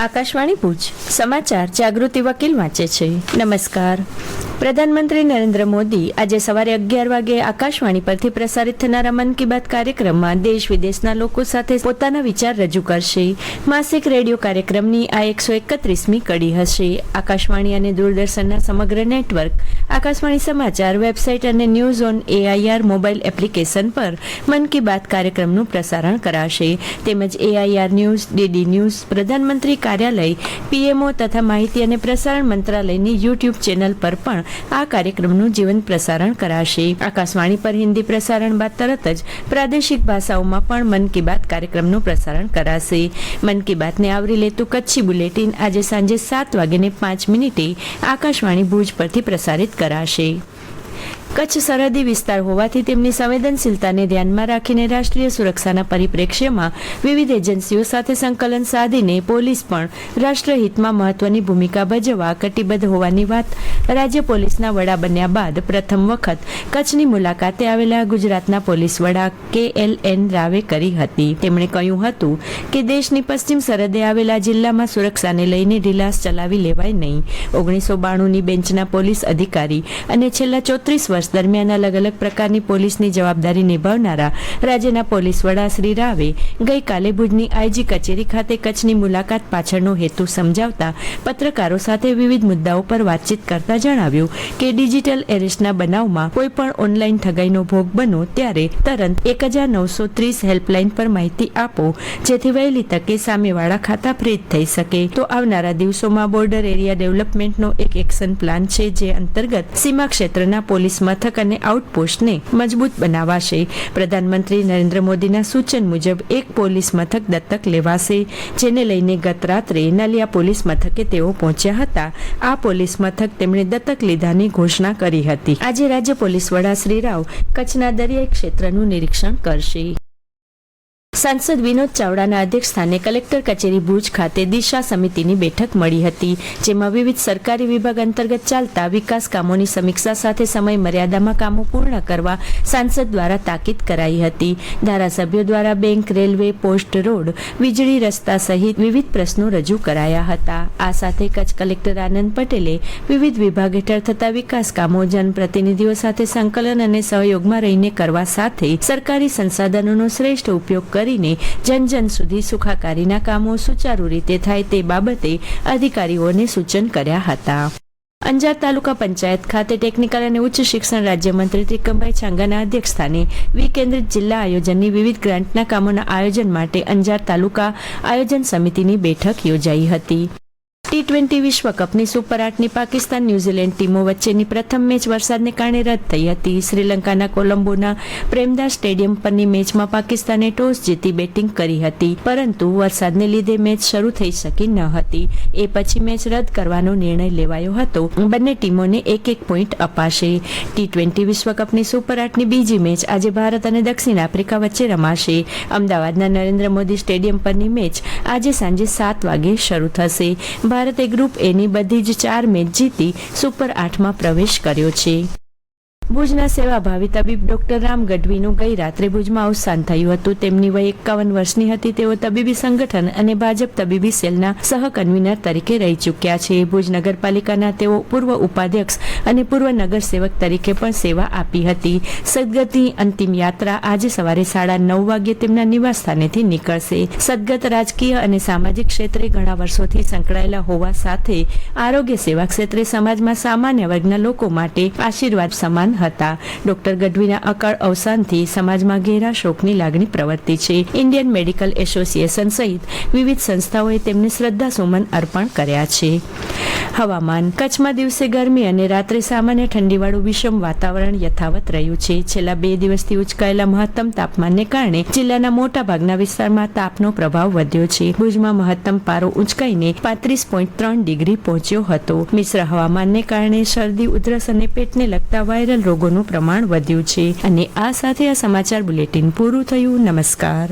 આકાશવાણી ભુજ સમાચાર જાગૃતિ વકીલ વાંચે છે. નમસ્કાર. પ્રધાનમંત્રી નરેન્દ્ર મોદી આજે સવારે 11 વાગે આકાશવાણી પરથી પ્રસારિત થનારા મન કી બાત કાર્યક્રમમાં દેશ વિદેશના લોકો સાથે પોતાના વિચાર રજૂ કરશે. માસિક રેડિયો કાર્યક્રમની આ 131મી કડી હશે. આકાશવાણી અને દૂરદર્શનના સમગ્ર નેટવર્ક, આકાશવાણી સમાચાર વેબસાઇટ અને news on AIR mobile application પર મન કી બાત કાર્યક્રમનું પ્રસારણ કરાશે. તેમજ AIR ન્યૂઝ, DD ન્યૂઝ, પ્રધાનમંત્રી કાર્યાલય, PMO તથા માહિતી અને પ્રસારણ મંત્રાલયની YouTube ચેનલ પર પણ આ કાર્યક્રમનું જીવંત પ્રસારણ કરાશે. આકાશવાણી પર હિન્દી પ્રસારણ બાદ તરત જ પ્રાદેશિક ભાષાઓમાં પણ મન કી બાત કાર્યક્રમનું પ્રસારણ કરાશે. મન કી બાતને આવરી લેતું કચ્છી બુલેટિન આજે સાંજે 7:05 આકાશવાણી ભુજ પરથી પ્રસારિત કરાશે. કચ્છ સરહદી વિસ્તાર હોવાથી તેમની સંવેદનશીલતાને ધ્યાનમાં રાખીને રાષ્ટ્રીય સુરક્ષાના પરિપ્રેક્ષ્યમાં વિવિધ એજન્સીઓ સાથે સંકલન સાધીને પોલીસ પણ રાષ્ટ્રહિતમાં મહત્વની ભૂમિકા ભજવવા કટિબદ્ધ હોવાની વાત રાજ્ય પોલીસના વડા બન્યા બાદ પ્રથમ વખત કચ્છની મુલાકાતે આવેલા ગુજરાતના પોલીસ વડા KLN રાવે કરી હતી. તેમણે કહ્યું હતું કે દેશની પશ્ચિમ સરહદે આવેલા જિલ્લામાં સુરક્ષાને લઈને ઢીલાસ ચલાવી લેવાય નહીં. 1992ની બેન્ચના પોલીસ અધિકારી અને છેલ્લા 34 વર્ષ દરમિયાન અલગ અલગ પ્રકારની પોલીસની જવાબદારી નિભાવનારા રાજ્યના પોલીસ વડા શ્રી રાવે ગઈકાલે ભુજની IG કચેરી ખાતે કચ્છની મુલાકાત પાછળનો હેતુ સમજાવતા પત્રકારો સાથે વિવિધ મુદ્દાઓ પર વાતચીત કરતા જણાવ્યું કે ડિજિટલ એરેસ્ટના બનાવમાં કોઈ પણ ઓનલાઈન ઠગાઈનો ભોગ બનો ત્યારે તરત 1930 હેલ્પલાઇન પર માહિતી આપો, જેથી વહેલી તકે સામેવાળા ખાતા ફ્રીઝ થઈ શકે. તો આવનારા દિવસોમાં બોર્ડર એરિયા ડેવલપમેન્ટનો એક એક્શન પ્લાન છે, જે અંતર્ગત સીમા ક્ષેત્રના પોલીસ મથક અને આઉટપોસ્ટને મજબૂત બનાવાશે. પ્રધાનમંત્રી નરેન્દ્ર મોદીના સૂચન મુજબ એક પોલીસ મથક દત્તક લેવાશે, જેને લઈને ગત રાત્રે નલિયા પોલીસ મથકે તેઓ પહોંચ્યા હતા. આ પોલીસ મથક તેમણે દત્તક લીધાની ઘોષણા કરી હતી. આજે રાજ્ય પોલીસ વડા શ્રી રાવ કચ્છના દરિયાઈ ક્ષેત્રનું નિરીક્ષણ કરશે. સાંસદ વિનોદ ચાવડાના અધ્યક્ષસ્થાને કલેક્ટર કચેરી ભુજ ખાતે દિશા સમિતિની બેઠક મળી હતી, જેમાં વિવિધ સરકારી વિભાગ અંતર્ગત ચાલતા વિકાસ કામોની સમીક્ષા સાથે સમય મર્યાદામાં કામો પૂર્ણ કરવા સાંસદ દ્વારા તાકીદ કરાઈ હતી. ધારાસભ્યો દ્વારા બેંક, રેલવે, પોસ્ટ રોડ, વીજળી, રસ્તા સહિત વિવિધ પ્રશ્નો રજૂ કરાયા હતા. આ સાથે કચ્છ કલેક્ટર આનંદ પટેલે વિવિધ વિભાગ હેઠળ થતા વિકાસ કામો જનપ્રતિનિધિઓ સાથે સંકલન અને સહયોગમાં રહીને કરવા સાથે સરકારી સંસાધનોનો શ્રેષ્ઠ ઉપયોગ કરીને જન સુધી સુખાકારીના કામો સુચારુ રીતે થાય તે બાબતે અધિકારીઓને સૂચન કર્યા હતા. અંજાર તાલુકા પંચાયત ખાતે ટેકનિકલ અને ઉચ્ચ શિક્ષણ રાજ્યમંત્રી ત્રિકમભાઈ છાંગાના અધ્યક્ષસ્થાને વિકેન્દ્રિત જિલ્લા આયોજનની વિવિધ ગ્રાન્ટના કામોના આયોજન માટે અંજાર તાલુકા આયોજન સમિતિની બેઠક યોજાઈ હતી. T20 વિશ્વકપની સુપર 8ની પાકિસ્તાન ન્યૂઝીલેન્ડ ટીમો વચ્ચેની પ્રથમ મેચ વરસાદને કારણે રદ થઈ હતી. શ્રીલંકાના કોલંબોના પ્રેમદાસ સ્ટેડિયમ પરની મેચમાં પાકિસ્તાને ટોસ જીતી બેટિંગ કરી હતી, પરંતુ વરસાદને લીધે મેચ શરૂ થઈ શકી ન હતી. એ પછી મેચ રદ કરવાનો નિર્ણય લેવાયો હતો. બંને ટીમોને 1-1 પોઈન્ટ અપાશે. T20 વિશ્વકપની સુપર 8ની બીજી મેચ આજે ભારત અને દક્ષિણ આફ્રિકા વચ્ચે રમાશે. અમદાવાદના નરેન્દ્ર મોદી સ્ટેડિયમ પરની મેચ આજે સાંજે 7 વાગે શરૂ થશે. ભારતે ગ્રુપ A ની બધી જ 4 મેચ જીતી સુપર 8માં પ્રવેશ કર્યો છે. ભુજના સેવાભાવી તબીબ ડોક્ટર રામ ગઢવીનું ગઈ રાત્રે ભુજમાં અવસાન થયું હતું. તેમની વય 51 વર્ષની હતી. તેઓ તબીબી સંગઠન અને ભાજપ તબીબી સેલના સહ કન્વીનર તરીકે રહી ચૂક્યા છે. ભુજ નગરપાલિકાના તેઓ પૂર્વ ઉપાધ્યક્ષ અને પૂર્વ નગરસેવક તરીકે પણ સેવા આપી હતી. સદગતની અંતિમ યાત્રા આજે સવારે 9:30 વાગે તેમના નિવાસસ્થાનેથી નીકળશે. સદગત રાજકીય અને સામાજિક ક્ષેત્રે ઘણા વર્ષોથી સંકળાયેલા હોવા સાથે આરોગ્ય સેવા ક્ષેત્રે સમાજમાં સામાન્ય વર્ગના લોકો માટે આશીર્વાદ સમાન હતા. ડોક્ટર ગઢવીના અકાળ અવસાનથી સમાજમાં ઘેરા શોકની લાગણી પ્રવર્તી છે. ઇન્ડિયન મેડિકલ એસોસિએશન સહિત વિવિધ સંસ્થાઓએ તેમને શ્રદ્ધાસુમન અર્પણ કર્યા છે. હવામાન. કચ્છમાં દિવસે ગરમી અને રાત્રે સામાન્ય ઠંડીવાળું વિષમ વાતાવરણ યથાવત રહ્યું છે. છેલ્લા 2 દિવસથી ઉંચકાયેલા મહત્તમ તાપમાનને કારણે જિલ્લાના મોટા ભાગના વિસ્તારમાં તાપનો પ્રભાવ વધ્યો છે. ભુજમાં મહત્તમ પારો ઉંચકાઈને 35.3 ડિગ્રી પહોંચ્યો હતો. મિશ્ર હવામાનને કારણે શરદી, ઉધરસ અને પેટને લગતા વાયરલ રોગોનું પ્રમાણ વધ્યું છે. અને આ સાથે આ સમાચાર બુલેટિન પૂરું થયું. નમસ્કાર.